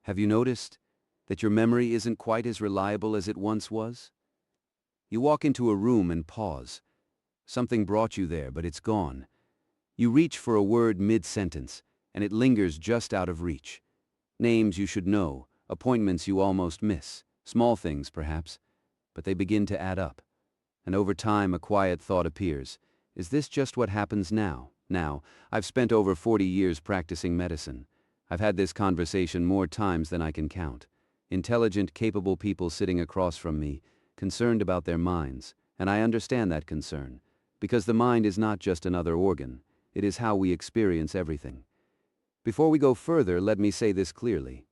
Have you noticed that your memory isn't quite as reliable as it once was? You walk into a room and pause. Something brought you there, but it's gone. You reach for a word mid-sentence, and it lingers just out of reach. Names you should know, appointments you almost miss, small things perhaps, but they begin to add up. And over time a quiet thought appears. Is this just what happens now? Now, I've spent over 40 years practicing medicine. I've had this conversation more times than I can count. Intelligent, capable people sitting across from me, concerned about their minds, and I understand that concern, because the mind is not just another organ, it is how we experience everything. Before we go further, let me say this clearly.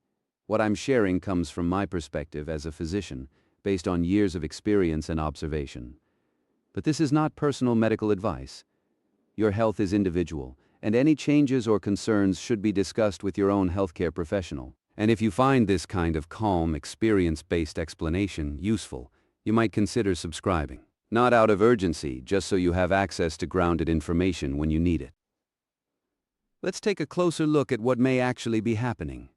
What I'm sharing comes from my perspective as a physician, based on years of experience and observation. But this is not personal medical advice. Your health is individual, and any changes or concerns should be discussed with your own healthcare professional. And if you find this kind of calm, experience-based explanation useful, you might consider subscribing. Not out of urgency, just so you have access to grounded information when you need it. Let's take a closer look at what may actually be happening.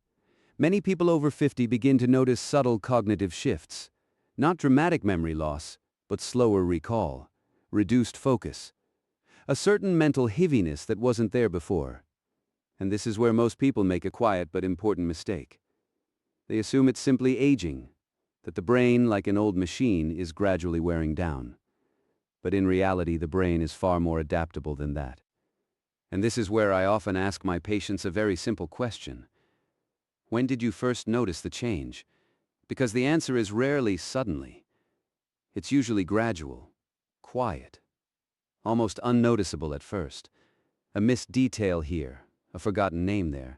Many people over 50 begin to notice subtle cognitive shifts. Not dramatic memory loss, but slower recall, reduced focus, a certain mental heaviness that wasn't there before. And this is where most people make a quiet but important mistake. They assume it's simply aging, that the brain, like an old machine, is gradually wearing down. But in reality, the brain is far more adaptable than that. And this is where I often ask my patients a very simple question. When did you first notice the change? Because the answer is rarely suddenly. It's usually gradual, quiet, almost unnoticeable at first. A missed detail here, a forgotten name there,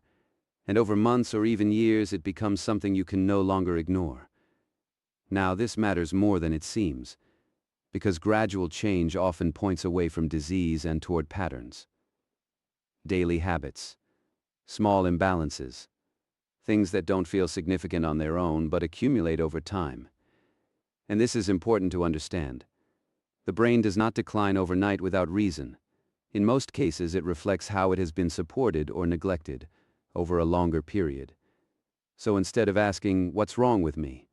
and over months or even years it becomes something you can no longer ignore. Now this matters more than it seems, because gradual change often points away from disease and toward patterns. Daily habits, small imbalances, things that don't feel significant on their own but accumulate over time. And this is important to understand. The brain does not decline overnight without reason. In most cases, it reflects how it has been supported or neglected over a longer period. So instead of asking, "What's wrong with me?"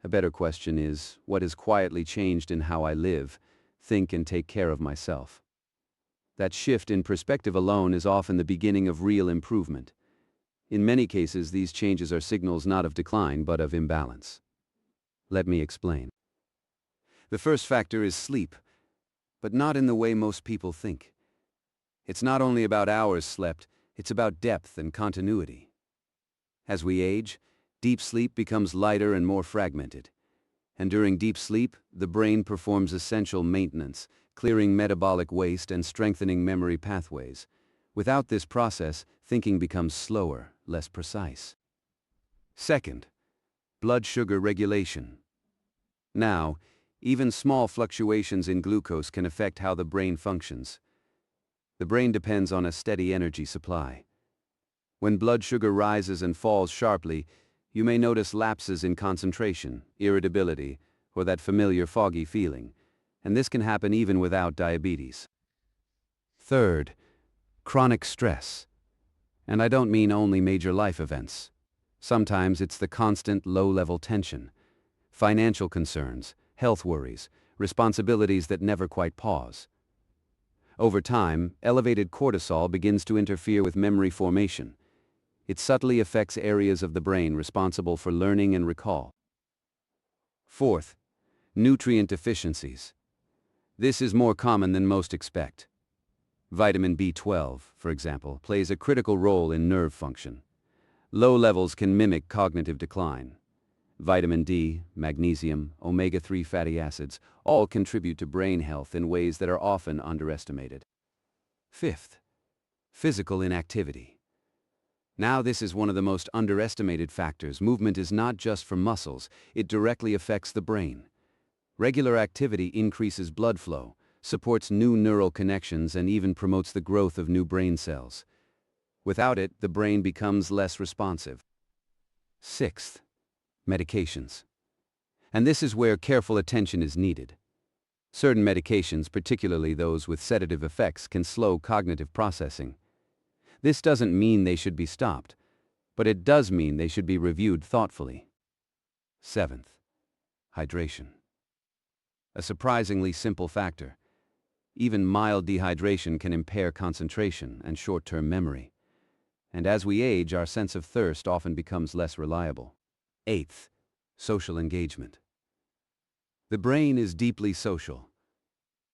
a better question is, "What has quietly changed in how I live, think, and take care of myself?" That shift in perspective alone is often the beginning of real improvement. In many cases, these changes are signals not of decline but of imbalance. Let me explain. The first factor is sleep, but not in the way most people think. It's not only about hours slept, it's about depth and continuity. As we age, deep sleep becomes lighter and more fragmented. And during deep sleep, the brain performs essential maintenance, clearing metabolic waste and strengthening memory pathways. Without this process, thinking becomes slower, less precise. Second, blood sugar regulation. Now, even small fluctuations in glucose can affect how the brain functions. The brain depends on a steady energy supply. When blood sugar rises and falls sharply, you may notice lapses in concentration, irritability, or that familiar foggy feeling, and this can happen even without diabetes. Third, chronic stress. And I don't mean only major life events. Sometimes it's the constant low-level tension, financial concerns, health worries, responsibilities that never quite pause. Over time, elevated cortisol begins to interfere with memory formation. It subtly affects areas of the brain responsible for learning and recall. Fourth, nutrient deficiencies. This is more common than most expect. Vitamin B12, for example, plays a critical role in nerve function. Low levels can mimic cognitive decline. Vitamin D, magnesium, omega-3 fatty acids all contribute to brain health in ways that are often underestimated. Fifth, physical inactivity. Now this is one of the most underestimated factors. Movement is not just for muscles, it directly affects the brain. Regular activity increases blood flow, supports new neural connections, and even promotes the growth of new brain cells. Without it, the brain becomes less responsive. Sixth, medications. And this is where careful attention is needed. Certain medications, particularly those with sedative effects, can slow cognitive processing. This doesn't mean they should be stopped, but it does mean they should be reviewed thoughtfully. Seventh, hydration. A surprisingly simple factor. Even mild dehydration can impair concentration and short-term memory. And as we age, our sense of thirst often becomes less reliable. Eighth, social engagement. The brain is deeply social.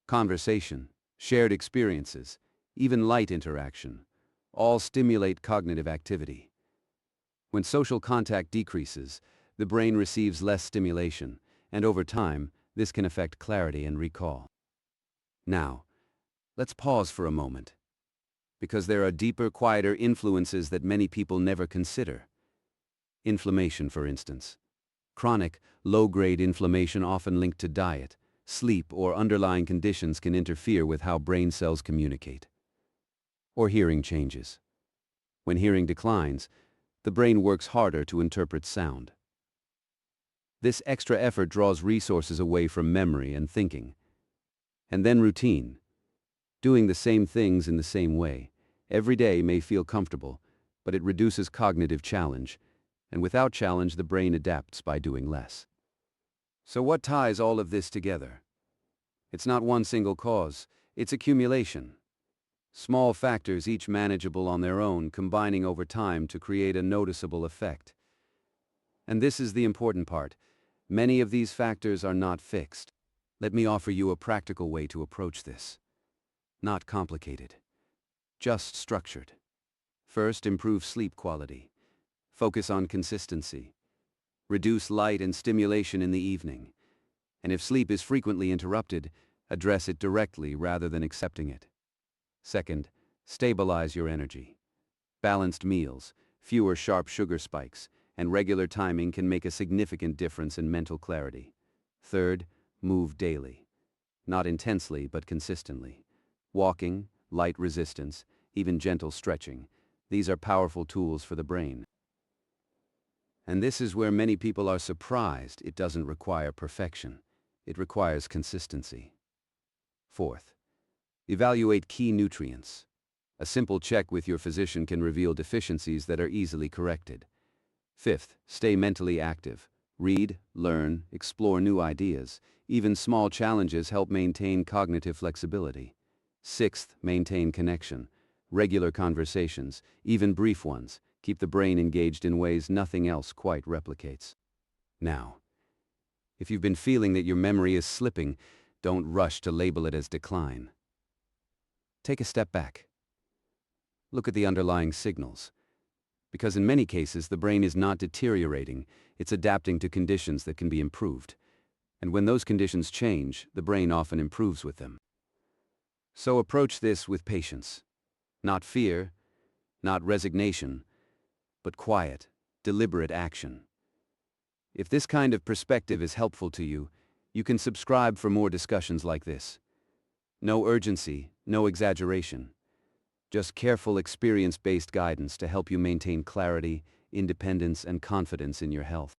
Conversation, shared experiences, even light interaction, all stimulate cognitive activity. When social contact decreases, the brain receives less stimulation, and over time, this can affect clarity and recall. Now, let's pause for a moment, because there are deeper, quieter influences that many people never consider. Inflammation, for instance. Chronic, low-grade inflammation often linked to diet, sleep, or underlying conditions can interfere with how brain cells communicate. Or hearing changes. When hearing declines, the brain works harder to interpret sound. This extra effort draws resources away from memory and thinking. And then routine. Doing the same things in the same way. Every day may feel comfortable, but it reduces cognitive challenge, and without challenge the brain adapts by doing less. So what ties all of this together? It's not one single cause, it's accumulation. Small factors, each manageable on their own, combining over time to create a noticeable effect. And this is the important part. Many of these factors are not fixed. Let me offer you a practical way to approach this. Not complicated, just structured. First, improve sleep quality. Focus on consistency. Reduce light and stimulation in the evening. And if sleep is frequently interrupted, address it directly rather than accepting it. Second, stabilize your energy. Balanced meals, fewer sharp sugar spikes, and regular timing can make a significant difference in mental clarity. Third, move daily. Not intensely, but consistently. Walking, light resistance, even gentle stretching. These are powerful tools for the brain. And this is where many people are surprised. It doesn't require perfection. It requires consistency. Fourth, evaluate key nutrients. A simple check with your physician can reveal deficiencies that are easily corrected. Fifth, stay mentally active. Read, learn, explore new ideas. Even small challenges help maintain cognitive flexibility. Sixth, maintain connection. Regular conversations, even brief ones, keep the brain engaged in ways nothing else quite replicates. Now, if you've been feeling that your memory is slipping, don't rush to label it as decline. Take a step back. Look at the underlying signals. Because in many cases, the brain is not deteriorating, it's adapting to conditions that can be improved. And when those conditions change, the brain often improves with them. So approach this with patience. Not fear, not resignation, but quiet, deliberate action. If this kind of perspective is helpful to you, you can subscribe for more discussions like this. No urgency, no exaggeration. Just careful, experience-based guidance to help you maintain clarity, independence, and confidence in your health.